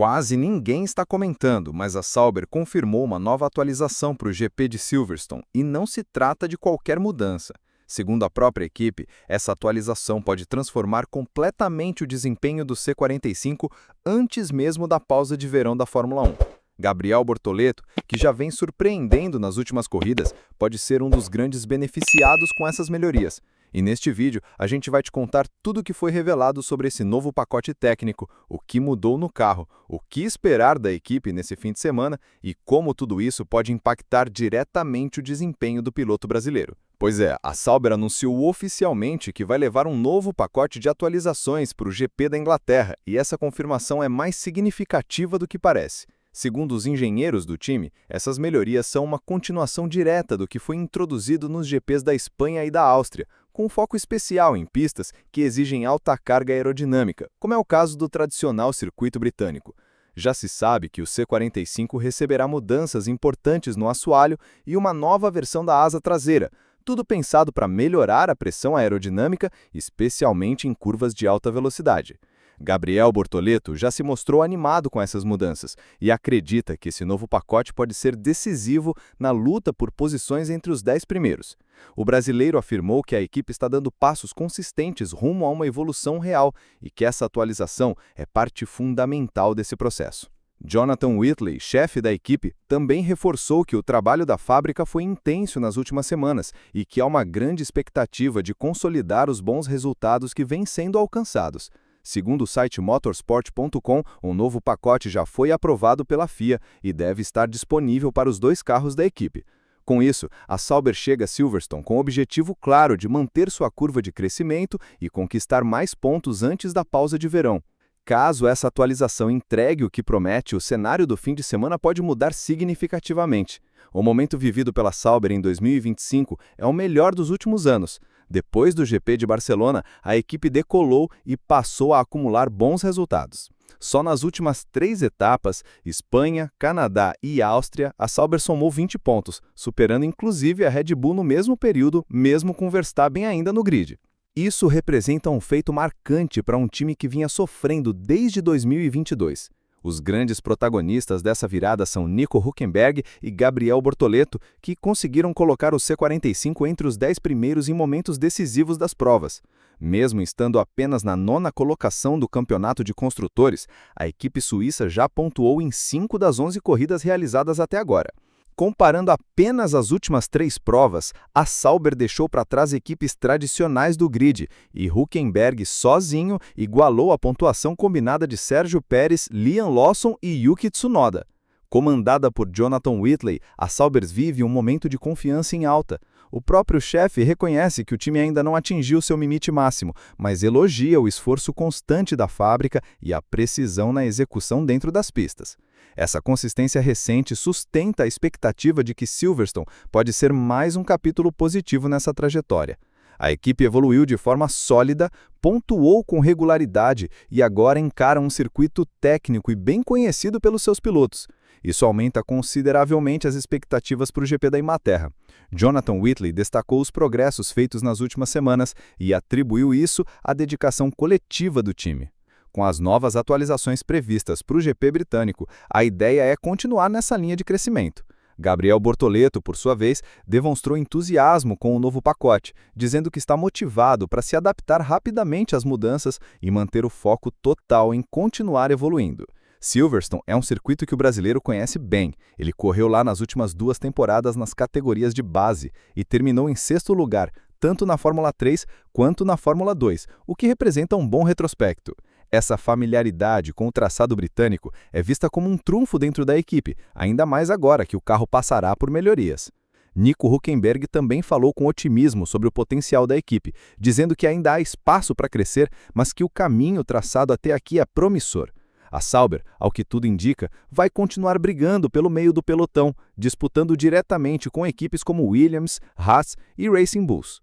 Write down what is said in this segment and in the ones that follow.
Quase ninguém está comentando, mas a Sauber confirmou uma nova atualização para o GP de Silverstone e não se trata de qualquer mudança. Segundo a própria equipe, essa atualização pode transformar completamente o desempenho do C45 antes mesmo da pausa de verão da Fórmula 1. Gabriel Bortoleto, que já vem surpreendendo nas últimas corridas, pode ser um dos grandes beneficiados com essas melhorias. E neste vídeo, a gente vai te contar tudo o que foi revelado sobre esse novo pacote técnico, o que mudou no carro, o que esperar da equipe nesse fim de semana e como tudo isso pode impactar diretamente o desempenho do piloto brasileiro. Pois é, a Sauber anunciou oficialmente que vai levar um novo pacote de atualizações para o GP da Inglaterra, e essa confirmação é mais significativa do que parece. Segundo os engenheiros do time, essas melhorias são uma continuação direta do que foi introduzido nos GPs da Espanha e da Áustria, com foco especial em pistas que exigem alta carga aerodinâmica, como é o caso do tradicional circuito britânico. Já se sabe que o C45 receberá mudanças importantes no assoalho e uma nova versão da asa traseira, tudo pensado para melhorar a pressão aerodinâmica, especialmente em curvas de alta velocidade. Gabriel Bortoleto já se mostrou animado com essas mudanças e acredita que esse novo pacote pode ser decisivo na luta por posições entre os 10 primeiros. O brasileiro afirmou que a equipe está dando passos consistentes rumo a uma evolução real e que essa atualização é parte fundamental desse processo. Jonathan Whitley, chefe da equipe, também reforçou que o trabalho da fábrica foi intenso nas últimas semanas e que há uma grande expectativa de consolidar os bons resultados que vêm sendo alcançados. Segundo o site motorsport.com, um novo pacote já foi aprovado pela FIA e deve estar disponível para os 2 carros da equipe. Com isso, a Sauber chega a Silverstone com o objetivo claro de manter sua curva de crescimento e conquistar mais pontos antes da pausa de verão. Caso essa atualização entregue o que promete, o cenário do fim de semana pode mudar significativamente. O momento vivido pela Sauber em 2025 é o melhor dos últimos anos. Depois do GP de Barcelona, a equipe decolou e passou a acumular bons resultados. Só nas últimas 3 etapas, Espanha, Canadá e Áustria, a Sauber somou 20 pontos, superando inclusive a Red Bull no mesmo período, mesmo com Verstappen ainda no grid. Isso representa um feito marcante para um time que vinha sofrendo desde 2022. Os grandes protagonistas dessa virada são Nico Hülkenberg e Gabriel Bortoleto, que conseguiram colocar o C45 entre os 10 primeiros em momentos decisivos das provas. Mesmo estando apenas na 9ª colocação do campeonato de construtores, a equipe suíça já pontuou em 5 das 11 corridas realizadas até agora. Comparando apenas as últimas 3 provas, a Sauber deixou para trás equipes tradicionais do grid e Hülkenberg sozinho igualou a pontuação combinada de Sérgio Pérez, Liam Lawson e Yuki Tsunoda. Comandada por Jonathan Whitley, a Sauber vive um momento de confiança em alta. O próprio chefe reconhece que o time ainda não atingiu seu limite máximo, mas elogia o esforço constante da fábrica e a precisão na execução dentro das pistas. Essa consistência recente sustenta a expectativa de que Silverstone pode ser mais um capítulo positivo nessa trajetória. A equipe evoluiu de forma sólida, pontuou com regularidade e agora encara um circuito técnico e bem conhecido pelos seus pilotos. Isso aumenta consideravelmente as expectativas para o GP da Inglaterra. Jonathan Whitley destacou os progressos feitos nas últimas semanas e atribuiu isso à dedicação coletiva do time. Com as novas atualizações previstas para o GP britânico, a ideia é continuar nessa linha de crescimento. Gabriel Bortoleto, por sua vez, demonstrou entusiasmo com o novo pacote, dizendo que está motivado para se adaptar rapidamente às mudanças e manter o foco total em continuar evoluindo. Silverstone é um circuito que o brasileiro conhece bem. Ele correu lá nas últimas 2 temporadas nas categorias de base e terminou em 6º lugar, tanto na Fórmula 3 quanto na Fórmula 2, o que representa um bom retrospecto. Essa familiaridade com o traçado britânico é vista como um trunfo dentro da equipe, ainda mais agora que o carro passará por melhorias. Nico Hülkenberg também falou com otimismo sobre o potencial da equipe, dizendo que ainda há espaço para crescer, mas que o caminho traçado até aqui é promissor. A Sauber, ao que tudo indica, vai continuar brigando pelo meio do pelotão, disputando diretamente com equipes como Williams, Haas e Racing Bulls.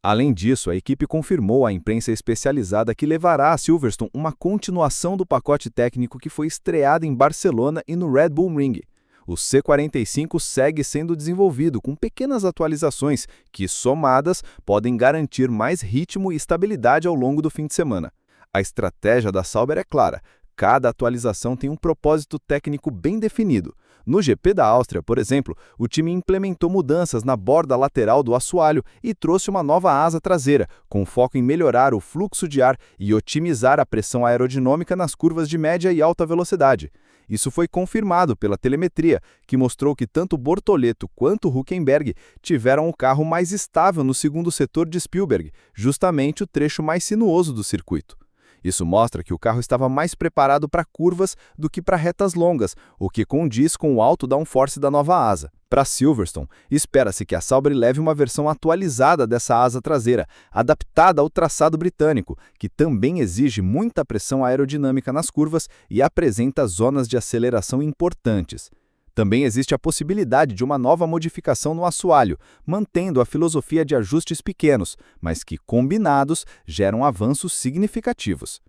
Além disso, a equipe confirmou à imprensa especializada que levará a Silverstone uma continuação do pacote técnico que foi estreado em Barcelona e no Red Bull Ring. O C45 segue sendo desenvolvido com pequenas atualizações que, somadas, podem garantir mais ritmo e estabilidade ao longo do fim de semana. A estratégia da Sauber é clara: Cada atualização tem um propósito técnico bem definido. No GP da Áustria, por exemplo, o time implementou mudanças na borda lateral do assoalho e trouxe uma nova asa traseira, com foco em melhorar o fluxo de ar e otimizar a pressão aerodinâmica nas curvas de média e alta velocidade. Isso foi confirmado pela telemetria, que mostrou que tanto Bortoleto quanto Hülkenberg tiveram o carro mais estável no segundo setor de Spielberg, justamente o trecho mais sinuoso do circuito. Isso mostra que o carro estava mais preparado para curvas do que para retas longas, o que condiz com o alto downforce da nova asa. Para Silverstone, espera-se que a Sauber leve uma versão atualizada dessa asa traseira, adaptada ao traçado britânico, que também exige muita pressão aerodinâmica nas curvas e apresenta zonas de aceleração importantes. Também existe a possibilidade de uma nova modificação no assoalho, mantendo a filosofia de ajustes pequenos, mas que, combinados, geram avanços significativos.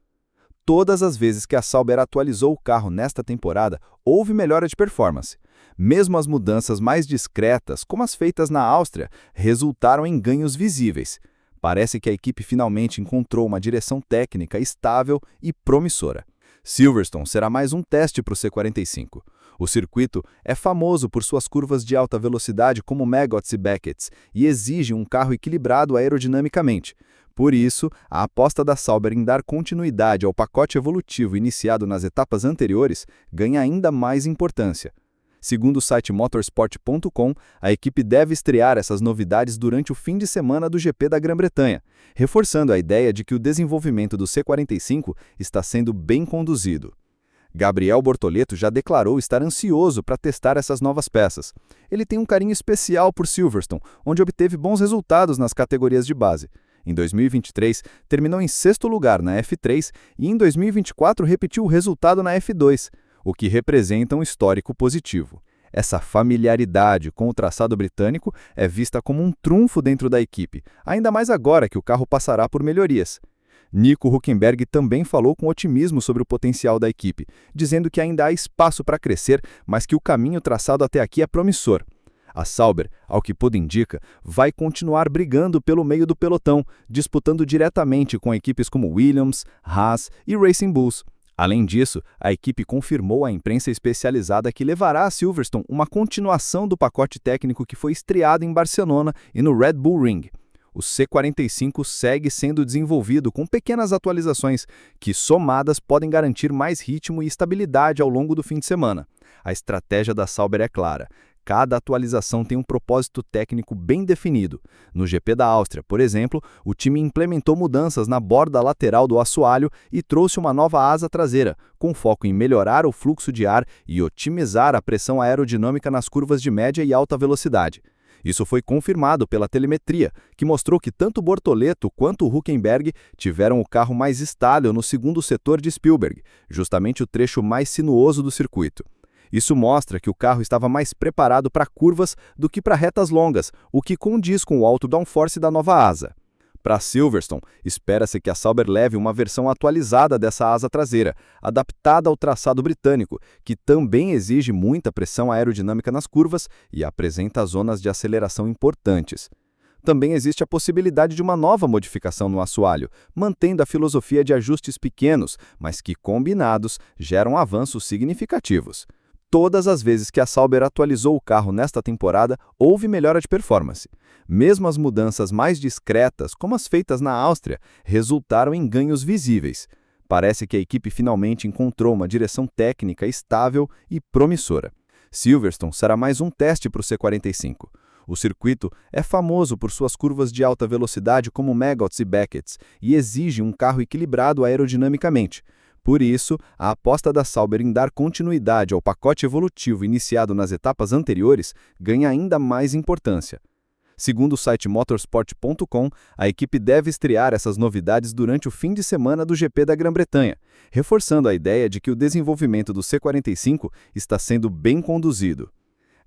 Todas as vezes que a Sauber atualizou o carro nesta temporada, houve melhora de performance. Mesmo as mudanças mais discretas, como as feitas na Áustria, resultaram em ganhos visíveis. Parece que a equipe finalmente encontrou uma direção técnica estável e promissora. Silverstone será mais um teste para o C45. O circuito é famoso por suas curvas de alta velocidade como Maggots e Becketts e exige um carro equilibrado aerodinamicamente. Por isso, a aposta da Sauber em dar continuidade ao pacote evolutivo iniciado nas etapas anteriores ganha ainda mais importância. Segundo o site motorsport.com, a equipe deve estrear essas novidades durante o fim de semana do GP da Grã-Bretanha, reforçando a ideia de que o desenvolvimento do C45 está sendo bem conduzido. Gabriel Bortoleto já declarou estar ansioso para testar essas novas peças. Ele tem um carinho especial por Silverstone, onde obteve bons resultados nas categorias de base. Em 2023, terminou em sexto lugar na F3 e em 2024 repetiu o resultado na F2, o que representa um histórico positivo. Essa familiaridade com o traçado britânico é vista como um trunfo dentro da equipe, ainda mais agora que o carro passará por melhorias. Nico Hülkenberg também falou com otimismo sobre o potencial da equipe, dizendo que ainda há espaço para crescer, mas que o caminho traçado até aqui é promissor. A Sauber, ao que tudo indica, vai continuar brigando pelo meio do pelotão, disputando diretamente com equipes como Williams, Haas e Racing Bulls. Além disso, a equipe confirmou à imprensa especializada que levará a Silverstone uma continuação do pacote técnico que foi estreado em Barcelona e no Red Bull Ring. O C45 segue sendo desenvolvido com pequenas atualizações que, somadas, podem garantir mais ritmo e estabilidade ao longo do fim de semana. A estratégia da Sauber é clara. Cada atualização tem um propósito técnico bem definido. No GP da Áustria, por exemplo, o time implementou mudanças na borda lateral do assoalho e trouxe uma nova asa traseira, com foco em melhorar o fluxo de ar e otimizar a pressão aerodinâmica nas curvas de média e alta velocidade. Isso foi confirmado pela telemetria, que mostrou que tanto Bortoleto quanto Hülkenberg tiveram o carro mais estável no segundo setor de Spielberg, justamente o trecho mais sinuoso do circuito. Isso mostra que o carro estava mais preparado para curvas do que para retas longas, o que condiz com o alto downforce da nova asa. Para Silverstone, espera-se que a Sauber leve uma versão atualizada dessa asa traseira, adaptada ao traçado britânico, que também exige muita pressão aerodinâmica nas curvas e apresenta zonas de aceleração importantes. Também existe a possibilidade de uma nova modificação no assoalho, mantendo a filosofia de ajustes pequenos, mas que, combinados, geram avanços significativos. Todas as vezes que a Sauber atualizou o carro nesta temporada, houve melhora de performance. Mesmo as mudanças mais discretas, como as feitas na Áustria, resultaram em ganhos visíveis. Parece que a equipe finalmente encontrou uma direção técnica estável e promissora. Silverstone será mais um teste para o C45. O circuito é famoso por suas curvas de alta velocidade como Maggots e Becketts e exige um carro equilibrado aerodinamicamente. Por isso, a aposta da Sauber em dar continuidade ao pacote evolutivo iniciado nas etapas anteriores ganha ainda mais importância. Segundo o site motorsport.com, a equipe deve estrear essas novidades durante o fim de semana do GP da Grã-Bretanha, reforçando a ideia de que o desenvolvimento do C45 está sendo bem conduzido.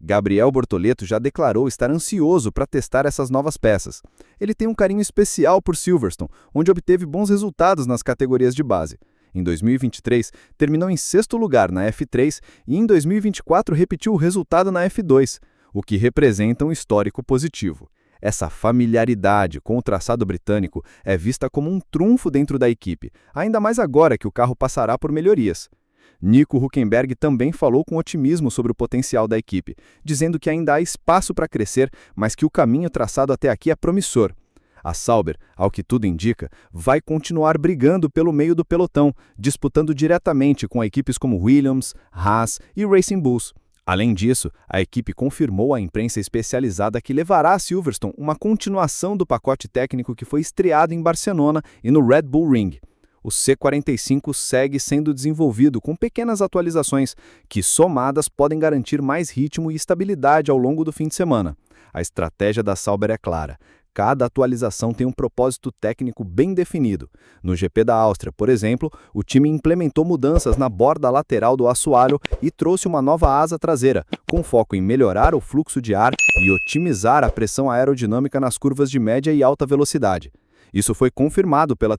Gabriel Bortoleto já declarou estar ansioso para testar essas novas peças. Ele tem um carinho especial por Silverstone, onde obteve bons resultados nas categorias de base. Em 2023, terminou em sexto lugar na F3 e em 2024 repetiu o resultado na F2, o que representa um histórico positivo. Essa familiaridade com o traçado britânico é vista como um trunfo dentro da equipe, ainda mais agora que o carro passará por melhorias. Nico Hülkenberg também falou com otimismo sobre o potencial da equipe, dizendo que ainda há espaço para crescer, mas que o caminho traçado até aqui é promissor. A Sauber, ao que tudo indica, vai continuar brigando pelo meio do pelotão, disputando diretamente com equipes como Williams, Haas e Racing Bulls. Além disso, a equipe confirmou à imprensa especializada que levará a Silverstone uma continuação do pacote técnico que foi estreado em Barcelona e no Red Bull Ring. O C45 segue sendo desenvolvido com pequenas atualizações que, somadas, podem garantir mais ritmo e estabilidade ao longo do fim de semana. A estratégia da Sauber é clara. Cada atualização tem um propósito técnico bem definido. No GP da Áustria, por exemplo, o time implementou mudanças na borda lateral do assoalho e trouxe uma nova asa traseira, com foco em melhorar o fluxo de ar e otimizar a pressão aerodinâmica nas curvas de média e alta velocidade. Isso foi confirmado pela televisão